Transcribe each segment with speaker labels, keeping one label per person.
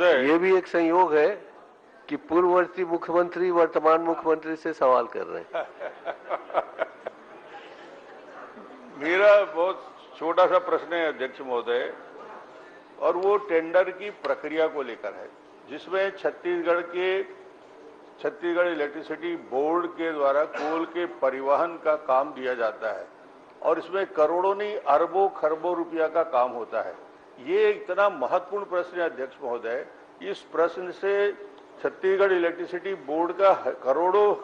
Speaker 1: ये भी एक संयोग है कि पूर्ववर्ती मुख्यमंत्री वर्तमान मुख्यमंत्री से सवाल कर रहे हैं।
Speaker 2: मेरा बहुत छोटा सा प्रश्न है अध्यक्ष महोदय, और वो टेंडर की प्रक्रिया को लेकर है, जिसमें छत्तीसगढ़ इलेक्ट्रिसिटी बोर्ड के द्वारा कोल के परिवहन का काम दिया जाता है और इसमें करोड़ों नहीं अरबों खरबों रुपया का काम होता है। ये इतना महत्वपूर्ण प्रश्न है अध्यक्ष महोदय, इस प्रश्न से छत्तीसगढ़ इलेक्ट्रिसिटी बोर्ड का करोड़ों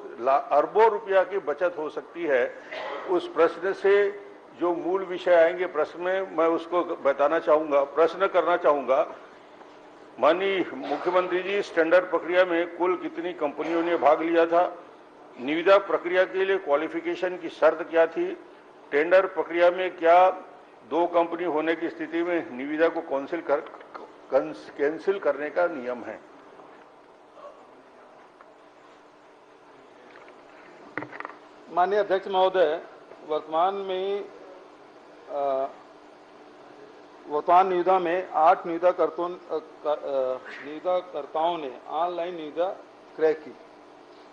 Speaker 2: अरबों रुपया की बचत हो सकती है। उस प्रश्न से जो मूल विषय आएंगे प्रश्न में, मैं उसको बताना चाहूंगा, प्रश्न करना चाहूंगा। माननीय मुख्यमंत्री जी, इस टेंडर प्रक्रिया में कुल कितनी कंपनियों ने भाग लिया था? निविदा प्रक्रिया के लिए क्वालिफिकेशन की शर्त क्या थी? टेंडर प्रक्रिया में क्या 2 कंपनी होने की स्थिति में निविदा को कैंसिल करने का नियम है?
Speaker 3: माननीय अध्यक्ष महोदय, वर्तमान निविदा में 8 निविदाकर्ताओं ने ऑनलाइन निविदा क्रय की।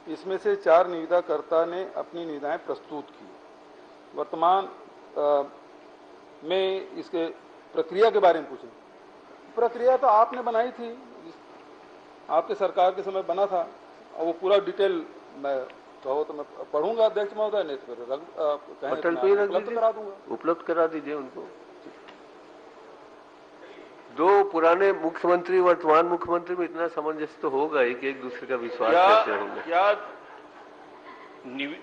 Speaker 3: इसमें से 4 निविदाकर्ता ने अपनी निविदाएं प्रस्तुत की। वर्तमान में इसके प्रक्रिया के बारे में पूछें। प्रक्रिया तो आपने बनाई थी, आपके सरकार के समय बना था, और वो पूरा डिटेल मैं कहो तो मैं पढ़ूंगा अध्यक्ष महोदय, नहीं तो
Speaker 1: उपलब्ध करा दीजिए उनको। 2 पुराने मुख्यमंत्री वर्तमान मुख्यमंत्री में इतना सामंजस्य तो होगा ही कि एक दूसरे का विश्वास करते होंगे।
Speaker 2: क्या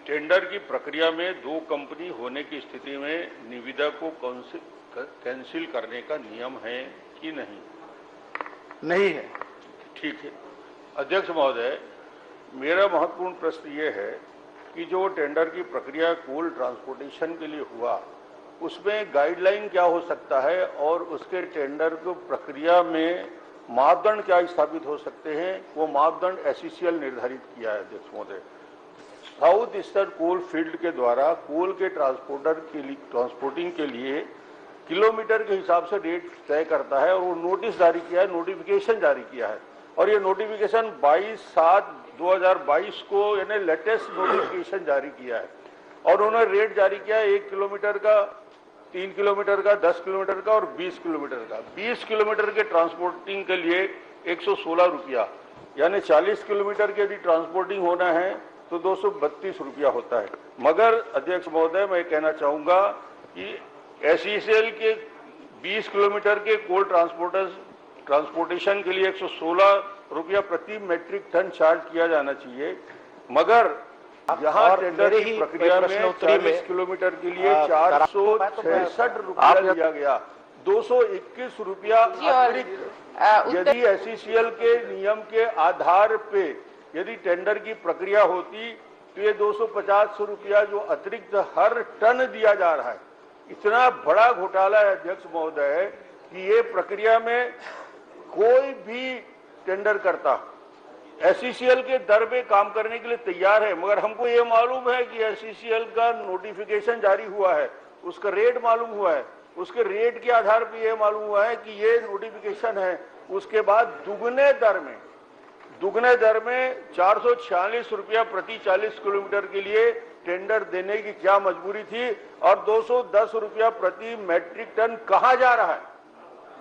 Speaker 2: टेंडर की प्रक्रिया में 2 कंपनी होने की स्थिति में निविदा को कैंसिल करने का नियम है कि नहीं?
Speaker 3: नहीं है।
Speaker 2: ठीक है अध्यक्ष महोदय, मेरा महत्वपूर्ण प्रश्न ये है कि जो टेंडर की प्रक्रिया कोल ट्रांसपोर्टेशन के लिए हुआ, उसमें गाइडलाइन क्या हो सकता है और उसके टेंडर को प्रक्रिया में मापदंड क्या स्थापित हो सकते हैं? वो मापदंड एसईसीएल निर्धारित किया है अध्यक्ष महोदय। साउथ ईस्टर्न कोल फील्ड के द्वारा कोल के ट्रांसपोर्टिंग के लिए किलोमीटर के हिसाब से रेट तय करता है और वो नोटिस जारी किया है, नोटिफिकेशन जारी किया है, और ये नोटिफिकेशन 22/7/2022 को यानी लेटेस्ट नोटिफिकेशन जारी किया है। और उन्होंने रेट जारी किया 1 किलोमीटर का, 3 किलोमीटर का, 10 किलोमीटर का और 20 किलोमीटर का। 20 किलोमीटर के ट्रांसपोर्टिंग के लिए 116 रुपया, यानी 40 किलोमीटर के यदि ट्रांसपोर्टिंग होना है तो 232 रुपया होता है। मगर अध्यक्ष महोदय, मैं कहना चाहूंगा कि एसईसीएल के 20 किलोमीटर के कोल ट्रांसपोर्टेशन के लिए 116 रुपया प्रति मेट्रिक टन चार्ज किया जाना चाहिए, मगर यहाँ टेंडर की प्रक्रिया में 40 किलोमीटर के लिए 466 रुपया लिया गया, 221 रुपया अतिरिक्त। यदि एसईसीएल के नियम के आधार पे यदि टेंडर की प्रक्रिया होती तो ये 250 रुपया जो अतिरिक्त हर टन दिया जा रहा है, इतना बड़ा घोटाला है अध्यक्ष महोदय कि ये प्रक्रिया में कोई भी टेंडर करता एसईसीएल के दर पे काम करने के लिए तैयार है, मगर हमको ये मालूम है कि एसईसीएल का नोटिफिकेशन जारी हुआ है, उसका रेट मालूम हुआ है, उसके रेट के आधार पे ये मालूम हुआ है कि ये नोटिफिकेशन है। उसके बाद दुगने दर में 446 रुपया प्रति 40 किलोमीटर के लिए टेंडर देने की क्या मजबूरी थी, और 210 रुपया प्रति मैट्रिक टन कहाँ जा रहा है?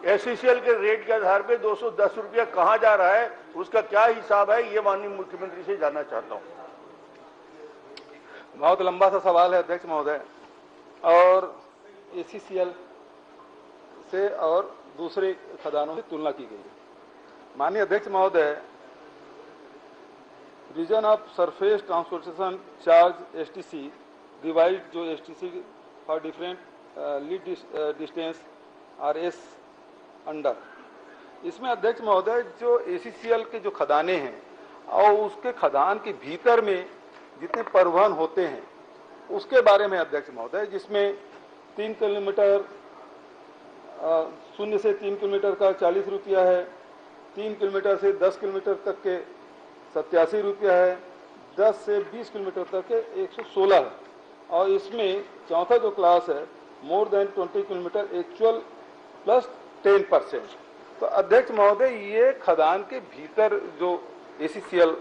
Speaker 2: एसईसीएल के रेट के आधार पे 210 रुपया कहाँ जा रहा है, उसका क्या हिसाब है, ये माननीय मुख्यमंत्री से जानना चाहता हूँ।
Speaker 3: बहुत लंबा सा सवाल है अध्यक्ष महोदय, और एसईसीएल से और दूसरे खदानों से तुलना की गई है। माननीय अध्यक्ष महोदय, reason of surface transportation charge STC divide जो STC for different lead distance are as under, इसमें अध्यक्ष महोदय जो एसीसीएल के जो खदाने हैं और उसके खदान के भीतर में जितने परिवहन होते हैं उसके बारे में अध्यक्ष महोदय, जिसमें 3 किलोमीटर 0 से 3 किलोमीटर का 40 रुपया है, 3 किलोमीटर से 10 किलोमीटर तक के 87 रुपया है, 10 से 20 किलोमीटर तक के 116 है, और इसमें चौथा जो क्लास है more than 20 kilometre actual plus 10%। तो अध्यक्ष महोदय, ये खदान के भीतर जो ACCL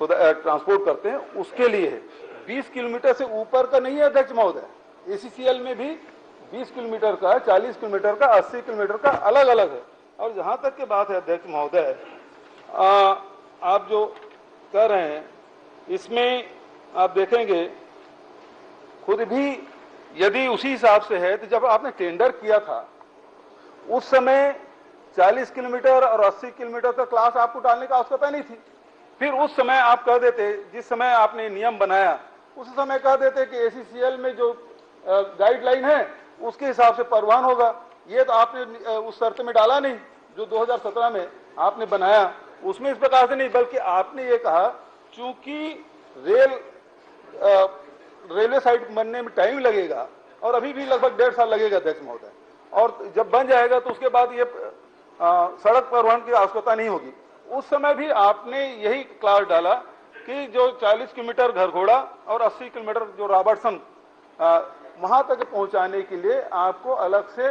Speaker 3: ट्रांसपोर्ट करते हैं उसके लिए है, 20 किलोमीटर से ऊपर का नहीं है अध्यक्ष महोदय। ACCL में भी 20 किलोमीटर का, 40 किलोमीटर का, 80 किलोमीटर का अलग अलग है। और जहां तक की बात है अध्यक्ष महोदय, आप जो कह रहे हैं इसमें आप देखेंगे खुद भी, यदि उसी हिसाब से है तो जब आपने टेंडर किया था उस समय 40 किलोमीटर और 80 किलोमीटर का क्लास आपको डालने की आवश्यकता नहीं थी। फिर उस समय आप कह देते, जिस समय आपने नियम बनाया उस समय कह देते कि ACCL में जो गाइडलाइन है उसके हिसाब से परिवहन होगा। ये तो आपने उस शर्त में डाला नहीं जो 2017 में आपने बनाया, उसमें इस प्रकार से नहीं, बल्कि आपने ये कहा चूंकि रेलवे साइड बनने में टाइम लगेगा और अभी भी लगभग 1.5 साल लगेगा अध्यक्ष महोदय, और जब बन जाएगा तो उसके बाद ये सड़क परिवहन की आवश्यकता नहीं होगी। उस समय भी आपने यही क्लास डाला कि जो 40 किलोमीटर घरघोड़ा और 80 किलोमीटर जो रॉबर्टसन वहां तक पहुंचाने के लिए आपको अलग से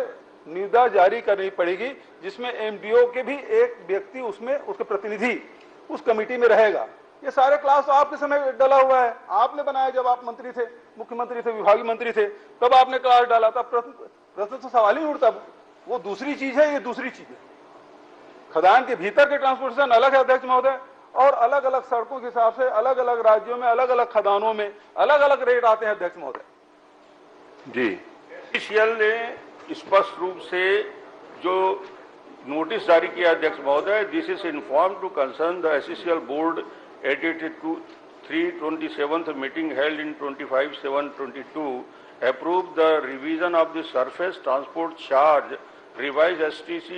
Speaker 3: निविदा जारी करनी पड़ेगी, जिसमें MDO के भी एक व्यक्ति उसमें, उसके प्रतिनिधि उस कमेटी में रहेगा। ये सारे क्लास आपके समय डाला हुआ है, आपने बनाया जब आप मंत्री थे, मुख्यमंत्री थे, विभागीय मंत्री थे, तब आपने क्लास डाला था। प्रश्न तो सवाल ही उठता, वो दूसरी चीज है, ये दूसरी चीज है। खदान के भीतर के ट्रांसपोर्टेशन अलग है अध्यक्ष महोदय, और अलग अलग सड़कों के हिसाब से अलग अलग राज्यों में अलग अलग खदानों में अलग अलग रेट आते हैं अध्यक्ष महोदय
Speaker 1: जी।
Speaker 2: ACCL ने स्पष्ट रूप से जो नोटिस जारी किया अध्यक्ष महोदय, this is inform to concern the ACCL board added to 327th meeting held in 25/7/22 approved the revision of the surface transport charge revised STC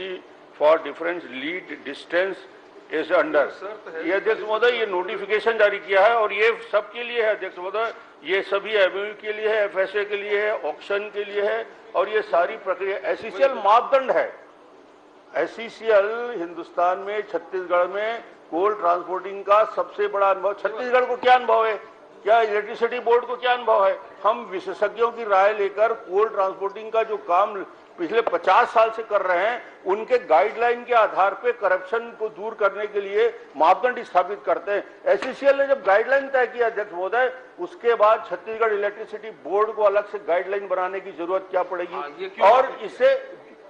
Speaker 2: for different lead distance is under। ये अध्यक्ष महोदय ये notification जारी किया है और ये सबके लिए है अध्यक्ष महोदय, ये सभी MOU के लिए है, FSA के लिए है, ऑक्शन के लिए है, और ये सारी प्रक्रिया ACCL मापदंड है। ACCL हिंदुस्तान में, छत्तीसगढ़ में कोल ट्रांसपोर्टिंग का सबसे बड़ा अनुभव। छत्तीसगढ़ को क्या अनुभव है, क्या इलेक्ट्रिसिटी बोर्ड को क्या अनुभव है? हम विशेषज्ञों की राय लेकर कोल ट्रांसपोर्टिंग का जो काम पिछले 50 साल से कर रहे हैं, उनके गाइडलाइन के आधार पे करप्शन को दूर करने के लिए मापदंड स्थापित करते हैं। ACCL ने जब गाइडलाइन तय किया अध्यक्ष महोदय, उसके बाद छत्तीसगढ़ इलेक्ट्रिसिटी बोर्ड को अलग से गाइडलाइन बनाने की जरूरत क्या पड़ेगी? और इससे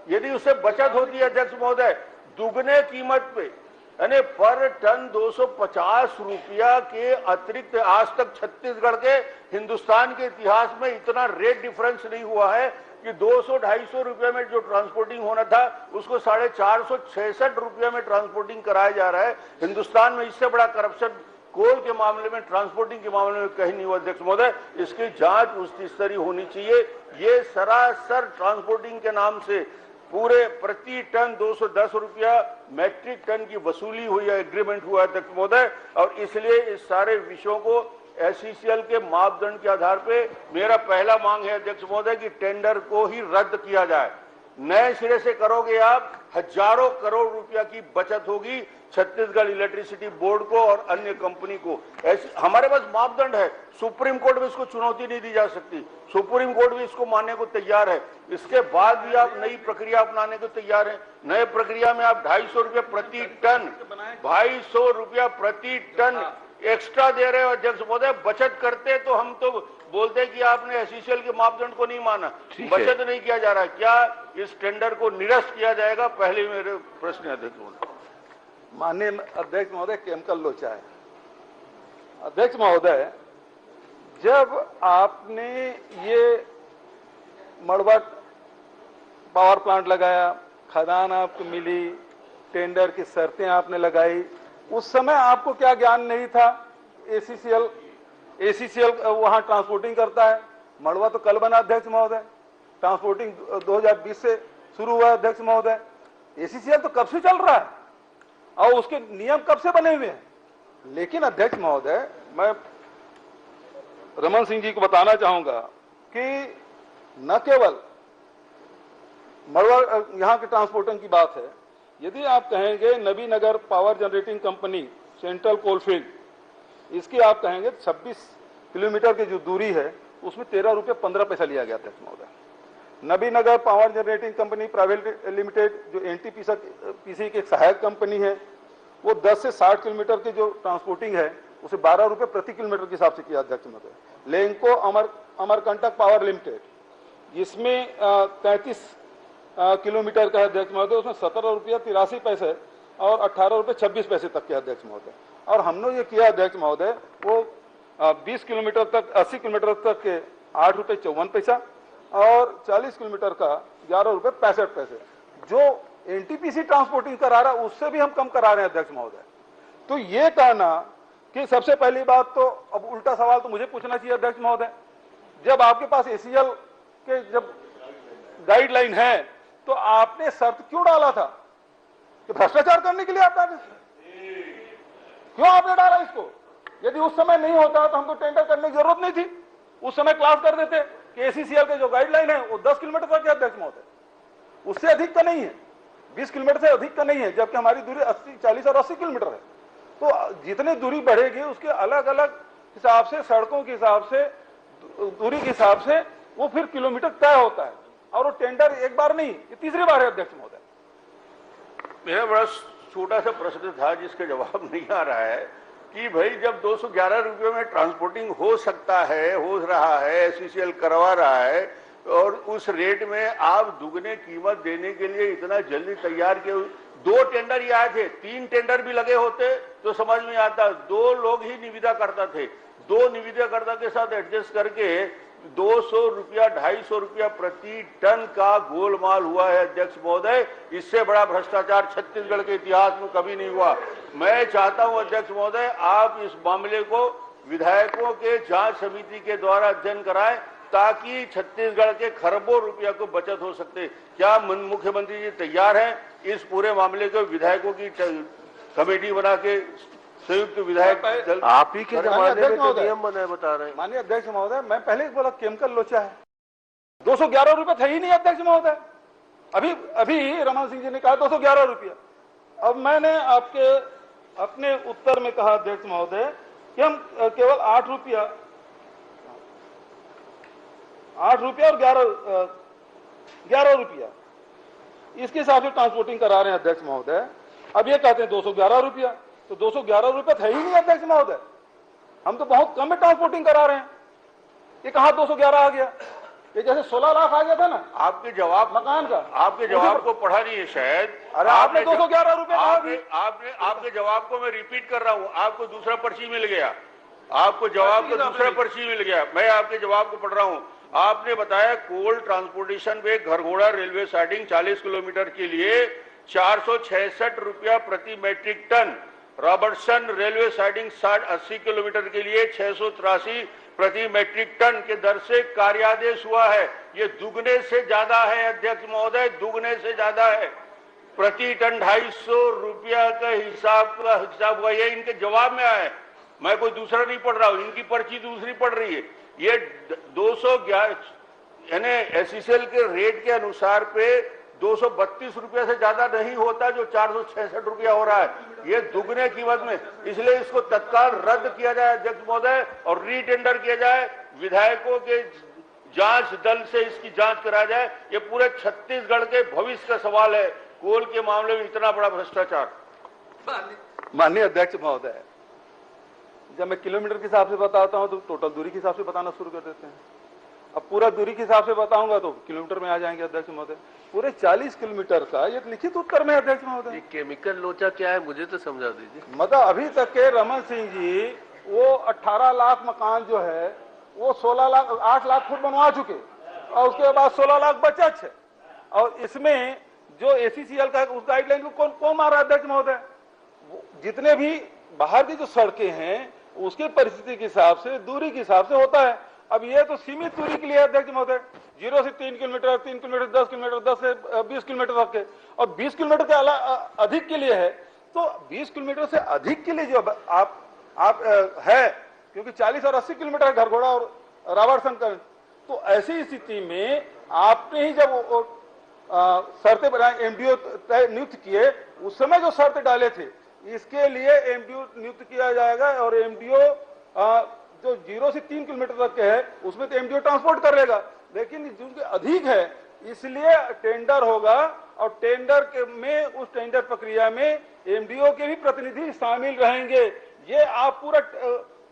Speaker 2: यदि उससे बचत होती है अध्यक्ष महोदय, दुगने कीमत पे, यानी पर टन 250 रुपया के अतिरिक्त आज तक छत्तीसगढ़ के, हिंदुस्तान के इतिहास में इतना रेट डिफरेंस नहीं हुआ है कि 200-250 रुपये में जो ट्रांसपोर्टिंग होना था उसको 466 रुपये में ट्रांसपोर्टिंग कराया जा रहा है। हिंदुस्तान में इससे बड़ा करप्शन कोल के मामले में, ट्रांसपोर्टिंग के मामले में कहीं नहीं हुआ अध्यक्ष महोदय। इसकी जांच उच्च स्तरीय होनी चाहिए। ये सरासर ट्रांसपोर्टिंग के नाम से पूरे प्रति टन 210 रुपया मैट्रिक टन की वसूली हुई है, एग्रीमेंट हुआ अध्यक्ष महोदय, और इसलिए इस सारे विषयों को ACCL के मापदंड के आधार पे मेरा पहला मांग है अध्यक्ष महोदय कि टेंडर को ही रद्द किया जाए। नए सिरे से करोगे आप, हजारों करोड़ रुपया की बचत होगी छत्तीसगढ़ इलेक्ट्रिसिटी बोर्ड को और अन्य कंपनी को। हमारे पास मापदंड है, सुप्रीम कोर्ट में इसको चुनौती नहीं दी जा सकती, सुप्रीम कोर्ट भी इसको मानने को तैयार है। इसके बाद भी आप नई प्रक्रिया अपनाने को तैयार हैं। नए प्रक्रिया में आप 250 रुपया प्रति टन, 250 रुपया प्रति टन एक्स्ट्रा दे रहे हो अध्यक्ष महोदय। बचत करते तो हम तो बोलते कि आपने ACCL के मापदंड को नहीं माना, बचत नहीं किया जा रहा। क्या इस टेंडर को निरस्त किया जाएगा? पहले मेरे प्रश्न अध्यक्ष महोदय।
Speaker 3: माननीय अध्यक्ष महोदय, केमिकल लोचा है अध्यक्ष महोदय, जब आपने ये मड़वा पावर प्लांट लगाया, खदान आपको मिली, टेंडर की शर्तें आपने लगाई, उस समय आपको क्या ज्ञान नहीं था? ACCL वहां ट्रांसपोर्टिंग करता है। मड़वा तो कल बना अध्यक्ष महोदय, ट्रांसपोर्टिंग 2020 से शुरू हुआ अध्यक्ष महोदय। ACCL तो कब से चल रहा है और उसके नियम कब से बने हुए हैं। लेकिन अध्यक्ष महोदय, मैं रमन सिंह जी को बताना चाहूंगा कि न केवल मड़वा यहां के ट्रांसपोर्टिंग की बात है, यदि आप कहेंगे Nabinagar power generating company central coalfield, इसकी आप कहेंगे 26 किलोमीटर की जो दूरी है उसमें 13 रुपये 15 पैसा लिया गया था महोदय। Nabinagar power generating company private limited जो एनटीपीसी की एक सहायक कंपनी है, वो 10 से 60 किलोमीटर की जो ट्रांसपोर्टिंग है उसे 12 रुपए प्रति किलोमीटर के हिसाब से किया अध्यक्ष महोदय। लेंको अमरकंटक पावर लिमिटेड, इसमें 33 किलोमीटर का अध्यक्ष महोदय, उसमें 17 रुपया 83 पैसे और 18 रुपये 26 पैसे तक के अध्यक्ष महोदय। और हमने ये किया अध्यक्ष महोदय, वो 20 किलोमीटर तक 80 किलोमीटर तक के 8 रुपये 54 पैसा और 40 किलोमीटर का 11 रुपये 65 पैसे। जो एनटीपीसी ट्रांसपोर्टिंग करा रहा है उससे भी हम कम करा रहे हैं अध्यक्ष महोदय। तो ये कहना कि सबसे पहली बात तो अब उल्टा सवाल तो मुझे पूछना चाहिए अध्यक्ष महोदय, जब आपके पास एसीएल के जब गाइडलाइन है तो आपने शर्त क्यों डाला था कि भ्रष्टाचार करने के लिए आप डाले? क्यों आपने डाला इसको? यदि उस समय नहीं होता तो हमको टेंडर करने की जरूरत नहीं थी, उस समय क्लास कर देते कि एसीसीएल के जो गाइडलाइन है वो 10 किलोमीटर तक है अध्यक्ष महोदय, उससे अधिक का नहीं है, 20 किलोमीटर से अधिक का नहीं है, जबकि हमारी दूरी 80, 40 और 80 किलोमीटर है। तो जितनी दूरी बढ़ेगी उसके अलग अलग हिसाब से, सड़कों के हिसाब से, दूरी के हिसाब से वो फिर किलोमीटर तय होता है। और वो टेंडर एक बार नहीं, ये तीसरी बार है अध्यक्ष महोदय।
Speaker 2: मेरा बड़ा छोटा सा प्रश्न था जिसका जवाब नहीं आ रहा है कि भाई जब 211 रुपये में ट्रांसपोर्टिंग हो सकता है, हो रहा है, एससीसीएल करवा रहा है, और उस रेट में आप दुगने कीमत देने के लिए इतना जल्दी तैयार किए। 2 टेंडर ही आए थे, 3 टेंडर भी लगे होते तो समझ में आता। 2 लोग ही निविदा करता थे, 2 निविदाकर्ता के साथ एडजस्ट करके 200 रुपया 250 रुपया प्रति टन का गोलमाल हुआ है अध्यक्ष महोदय। इससे बड़ा भ्रष्टाचार छत्तीसगढ़ के इतिहास में कभी नहीं हुआ। मैं चाहता हूं अध्यक्ष महोदय, आप इस मामले को विधायकों के जांच समिति के द्वारा अध्ययन कराएं ताकि छत्तीसगढ़ के खरबों रुपया को बचत हो सकते। क्या मुख्यमंत्री जी तैयार हैं इस पूरे मामले को विधायकों की कमेटी बना के संयुक्त विधायक दल?
Speaker 1: आप ही के जमाने में तो नियम बनाए बता रहे हैं।
Speaker 3: माननीय अध्यक्ष महोदय, मैं पहले ही बोला केमिकल लोचा है, 211 रुपये थे ही नहीं अध्यक्ष महोदय। अभी रमन सिंह जी ने कहा 211 रुपया। अब मैंने आपके अपने उत्तर में कहा अध्यक्ष महोदय कि हम केवल 8 रुपया और 11 रुपया इसके हिसाब से ट्रांसपोर्टिंग करा रहे हैं अध्यक्ष महोदय। अब ये कहते हैं 211 रुपया, तो 211 रुपये थे ही नहीं अध्यक्ष महोदय। हम तो बहुत कम में ट्रांसपोर्टिंग करा रहे हैं, ये कहां 211 आ गया? ये जैसे 16 लाख आ गया था ना
Speaker 2: आपके जवाब
Speaker 3: मकान का,
Speaker 2: आपके जवाब को पढ़ा नहीं है शायद।
Speaker 3: अरे आपने 211 रुपये
Speaker 2: आपके जवाब को मैं रिपीट कर रहा हूं, आपको दूसरा पर्ची मिल गया, आपको जवाब को दूसरा पर्ची मिल गया। मैं आपके जवाब को पढ़ रहा हूं। आपने बताया कोल ट्रांसपोर्टेशन पे घरघोड़ा रेलवे साइडिंग 40 किलोमीटर के लिए 466 रुपया प्रति metric ton, Robertson railway siding 80 kilometre के लिए 683 प्रति मैट्रिक टन के दर से कार्यादेश हुआ है। ये दुगने से ज्यादा है अध्यक्ष महोदय, दुगने से ज्यादा है। प्रति टन 250 रुपया का हिसाब हुआ, ये इनके जवाब में आया है। मैं कोई दूसरा नहीं पढ़ रहा हूं, इनकी पर्ची दूसरी पढ़ रही है। ये 211 यानी एससीसीएल के रेट के अनुसार पे 232 रुपया से ज्यादा नहीं होता, जो 466 रुपया हो रहा है। ये दुगने कीमत में, इसलिए इसको तत्काल रद्द किया जाए अध्यक्ष महोदय और रीटेंडर किया जाए। विधायकों के जांच दल से इसकी जांच कराया जाए। ये पूरे छत्तीसगढ़ के भविष्य का सवाल है, कोल के मामले में इतना बड़ा भ्रष्टाचार।
Speaker 3: माननीय अध्यक्ष महोदय, जब मैं किलोमीटर के हिसाब से बताता हूं तो टोटल दूरी के हिसाब से बताना शुरू कर देते हैं। अब पूरा दूरी के हिसाब से बताऊंगा तो किलोमीटर में आ जाएंगे अध्यक्ष महोदय। पूरे 40 किलोमीटर का ये लिखित उत्तर में अध्यक्ष महोदय।
Speaker 1: ये केमिकल लोचा क्या है मुझे तो समझा दीजिए।
Speaker 3: मतलब अभी तक के रमन सिंह जी वो 18 लाख मकान जो है वो 8 लाख फुट बनवा चुके और उसके बाद 16 लाख बचत है। और इसमें जो एसीसीएल का उस गाइडलाइन को कौन मार रहा है अध्यक्ष महोदय? जितने भी बाहर की जो सड़कें हैं उसके परिस्थिति के हिसाब से, दूरी के हिसाब से होता है। अब ये तो सीमित दूरी के लिए अध्यक्ष महोदय, 0 से 3 किलोमीटर, 3 किलोमीटर, 10 किलोमीटर, 10 से 20 किलोमीटर तक के, और 20 किलोमीटर के अधिक के लिए है। तो 20 किलोमीटर से अधिक के लिए जो आप है, क्योंकि 40 और 80 किलोमीटर घरघोड़ा और रावरसन का, तो ऐसी स्थिति में आपने ही जब शर्तें बनाए, एमडीओ नियुक्त किए, उस समय जो शर्त डाले थे इसके लिए एमडीओ नियुक्त किया जाएगा। और एमडीओ जो 0 से 3 किलोमीटर तक के है उसमें तो एमडीओ ट्रांसपोर्ट कर लेगा, लेकिन जो अधिक है इसलिए टेंडर होगा और टेंडर में उस टेंडर प्रक्रिया में एमडीओ के भी प्रतिनिधि शामिल रहेंगे। ये आप पूरा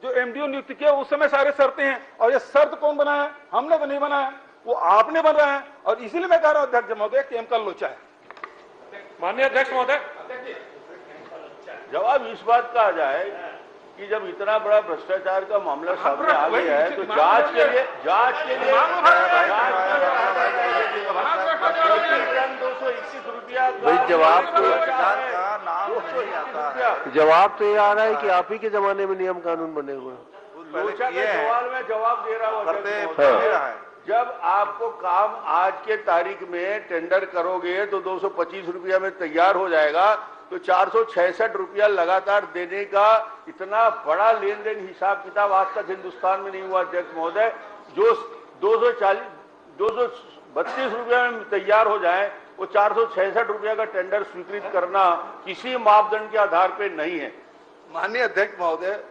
Speaker 3: जो एमडीओ नियुक्त किया उस समय सारे शर्तें हैं, और ये शर्त कौन बनाया? हमने तो नहीं बनाया, वो आपने बनाया। और इसीलिए मैं कह रहा हूं अध्यक्ष महोदय कि का लोचा है।
Speaker 4: माननीय अध्यक्ष महोदय,
Speaker 2: जवाब इस बात का आ जाए कि जब इतना बड़ा भ्रष्टाचार का मामला सामने आ गया है तो जांच के लिए 221 रुपया
Speaker 1: भाई जवाब तो ये आ रहा है कि आप ही के जमाने में नियम कानून बने हुए हैं।
Speaker 2: लोचा के सवाल में जवाब दे रहा हूँ। जब आपको काम आज के तारीख में टेंडर करोगे तो 225 रुपया में तैयार हो जाएगा, तो 466 रुपया लगातार देने का इतना बड़ा लेन देन हिसाब किताब आज तक हिंदुस्तान में नहीं हुआ अध्यक्ष महोदय। जो 232 रुपया में तैयार हो जाए, वो 466 रुपया का टेंडर स्वीकृत करना किसी मापदंड के आधार पर नहीं है।
Speaker 3: माननीय अध्यक्ष महोदय,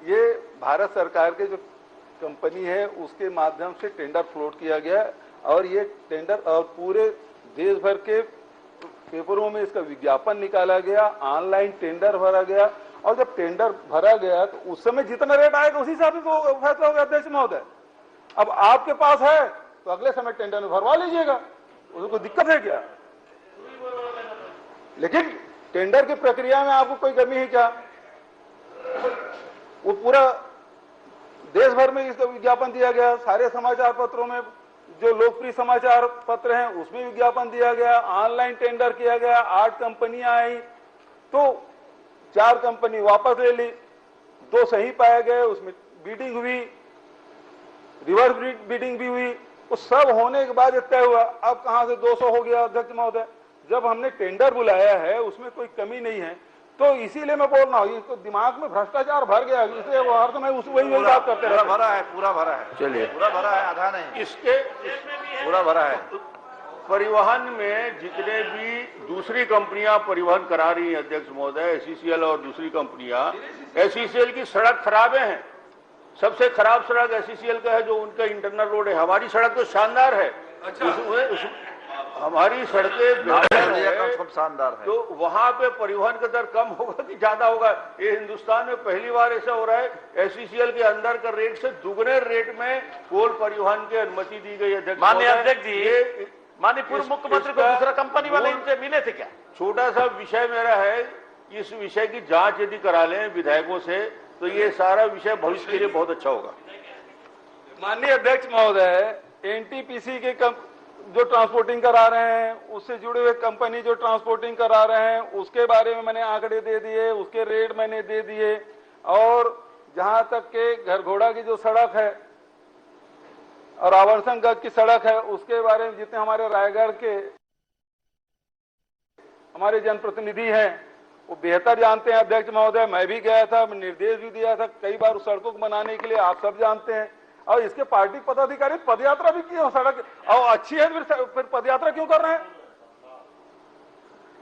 Speaker 3: ये भारत सरकार के जो कंपनी है उसके माध्यम से टेंडर फ्लोट किया गया, और ये टेंडर और पूरे देश भर के पेपरों में इसका विज्ञापन निकाला गया, ऑनलाइन टेंडर भरा गया, और जब टेंडर भरा गया तो उस समय जितना रेट आएगा उसी हिसाब से तो फैसला होगा अध्यक्ष महोदय। अब आपके पास है तो अगले समय टेंडर में भरवा लीजिएगा, उसमें कोई दिक्कत है क्या? लेकिन टेंडर की प्रक्रिया में आपको कोई कमी है क्या? वो पूरा देश भर में इसका विज्ञापन दिया गया, सारे समाचार पत्रों में, जो लोकप्रिय समाचार पत्र हैं उसमें विज्ञापन दिया गया, ऑनलाइन टेंडर किया गया, 8 कंपनियां आई तो 4 कंपनी वापस ले ली, 2 सही पाए गए, उसमें बीडिंग हुई, रिवर्स बीडिंग भी हुई। वो सब होने के बाद तय हुआ। अब कहां से 200 हो गया अध्यक्ष महोदय? जब हमने टेंडर बुलाया है उसमें कोई कमी नहीं है, तो इसीलिए मैं बोल रहा हूँ इसको दिमाग में भ्रष्टाचार भर गया, इसलिए वो हर समय वही बात करते रहे।
Speaker 5: पूरा भरा है,
Speaker 1: चलिए
Speaker 5: पूरा भरा है, आधा नहीं,
Speaker 2: इसके
Speaker 5: पूरा भरा है।
Speaker 2: परिवहन में जितने भी दूसरी कंपनियां परिवहन करा रही हैं अध्यक्ष महोदय, एसईसीएल और दूसरी कंपनियां, एसईसीएल की सड़क खराबे हैं। सबसे खराब सड़क एसईसीएल का है, जो उनका इंटरनल रोड है। हमारी सड़क तो शानदार है। हमारी सड़कें
Speaker 5: सब शानदार है,
Speaker 2: तो वहां पे परिवहन का दर कम होगा कि ज्यादा होगा? ये हिंदुस्तान में पहली बार ऐसा हो रहा है। एसईसीएल के अंदर का रेट से दुगने रेट में कोल परिवहन की अनुमति दी गई है।
Speaker 5: माननीय अध्यक्ष जी, माननीय पूर्व मुख्यमंत्री को दूसरा कंपनी वाले इनसे मिले थे क्या?
Speaker 2: छोटा सा विषय मेरा है, इस विषय की जांच यदि करा लें विधायकों से तो ये सारा विषय भविष्य के लिए बहुत अच्छा होगा।
Speaker 3: माननीय अध्यक्ष महोदय, एनटीपीसी के जो ट्रांसपोर्टिंग करा रहे हैं, उससे जुड़े हुए कंपनी जो ट्रांसपोर्टिंग करा रहे हैं, उसके बारे में मैंने आंकड़े दे दिए, उसके रेट मैंने दे दिए। और जहां तक के घरघोड़ा की जो सड़क है और आवर्सनगंज की सड़क है, उसके बारे में जितने हमारे रायगढ़ के हमारे जनप्रतिनिधि हैं वो बेहतर जानते हैं अध्यक्ष महोदय। मैं भी गया था, मैं निर्देश भी दिया था कई बार उस सड़कों को बनाने के लिए, आप सब जानते हैं। और इसके पार्टी पदाधिकारी पदयात्रा भी की है सड़क, और अच्छी है, फिर पदयात्रा क्यों कर रहे हैं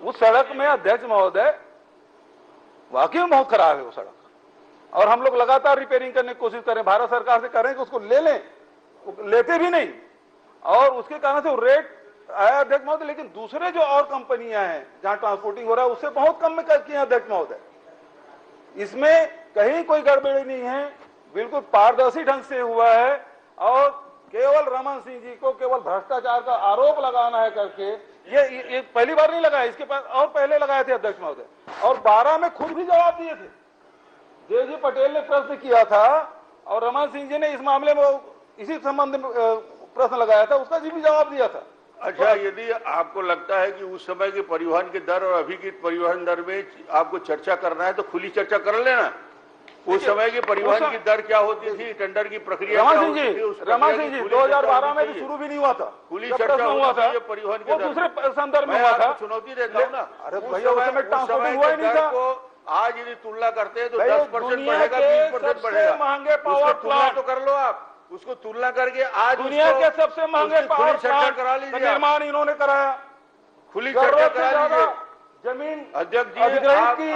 Speaker 3: उस सड़क में? अध्यक्ष महोदय, वाकई में बहुत खराब है वो सड़क, और हम लोग लगातार रिपेयरिंग करने की कोशिश करें, भारत सरकार से करें कि उसको ले लें, लेते भी नहीं, और उसके कारण से वो रेट आया अध्यक्ष महोदय। लेकिन दूसरे जो और कंपनियां हैं जहां ट्रांसपोर्टिंग हो रहा है उससे बहुत कम में किए अध्यक्ष महोदय। इसमें कहीं कोई गड़बड़ी नहीं है, बिल्कुल पारदर्शी ढंग से हुआ है, और केवल रमन सिंह जी को केवल भ्रष्टाचार का आरोप लगाना है करके, ये पहली बार नहीं लगाया, इसके पास और पहले लगाए थे अध्यक्ष महोदय, और 12 में खुद भी जवाब दिए थे। देवजी पटेल ने प्रश्न किया था और रमन सिंह जी ने इस मामले में इसी संबंध में प्रश्न लगाया था, उसका जी भी जवाब दिया था।
Speaker 2: अच्छा, यदि आपको लगता है कि उस समय के परिवहन के दर और अभी की परिवहन दर में आपको चर्चा करना है तो खुली चर्चा कर लेना। उस समय की परिवहन की दर क्या होती थी, टेंडर की प्रक्रिया क्या होती थी?
Speaker 3: रमन सिंह जी 2012 में भी शुरू भी नहीं हुआ था,
Speaker 2: खुली चर्चा हुआ था परिवहन के
Speaker 3: दूसरे संदर्भ में हुआ था।
Speaker 2: चुनौती देता हूँ ना,
Speaker 3: अरे भैया उस समय ट्रांसपोर्टिंग हुआ ही नहीं था।
Speaker 2: आज यदि तुलना करते हैं तो 10% बढ़ेगा, 20% बढ़ेगा।
Speaker 3: महंगे पावर प्लांट
Speaker 2: तो कर लो आप, उसको तुलना करके आज
Speaker 3: दुनिया के सबसे महंगे पावर प्लांट
Speaker 2: करा लीजिए,
Speaker 3: निर्माण इन्होंने कराया,
Speaker 2: खुली चर्चा करा लीजिए।
Speaker 3: जमीन
Speaker 2: अध्यक्ष जी
Speaker 3: अधिग्रहित की,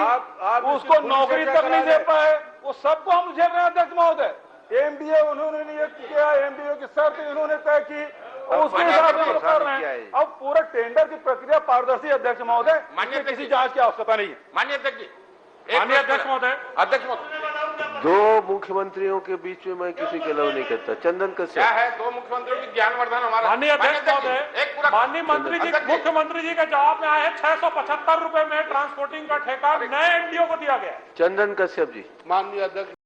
Speaker 3: उसको नौकरी तक नहीं दे पाए, वो सबको हम झेल रहे हैं अध्यक्ष महोदय। एमडीए उन्होंने नियुक्त किया, एमडीए की शर्त इन्होंने तय की, उसके हिसाब से कर रहे हैं। अब पूरा टेंडर की प्रक्रिया पारदर्शी अध्यक्ष महोदय,
Speaker 5: माननीय
Speaker 3: किसी जांच की आवश्यकता नहीं है।
Speaker 5: माननीय अध्यक्ष जी,
Speaker 4: माननीय अध्यक्ष महोदय,
Speaker 5: अध्यक्ष महोदय,
Speaker 1: दो मुख्यमंत्रियों के बीच में मैं किसी के लव नहीं करता। चंदन
Speaker 5: क्या
Speaker 1: कश्यप।
Speaker 5: है दो मुख्यमंत्रियों की ज्ञानवर्धन हमारा।
Speaker 4: माननीय अध्यक्ष महोदय,
Speaker 5: एक पूरा
Speaker 4: माननीय मंत्री जी,
Speaker 5: अध्यक्ष
Speaker 4: मुख्यमंत्री जी के जवाब में आए हैं 675 रुपए में ट्रांसपोर्टिंग का ठेका नए एमडीओ को दिया गया है।
Speaker 1: चंदन कश्यप जी।
Speaker 6: माननीय अध्यक्ष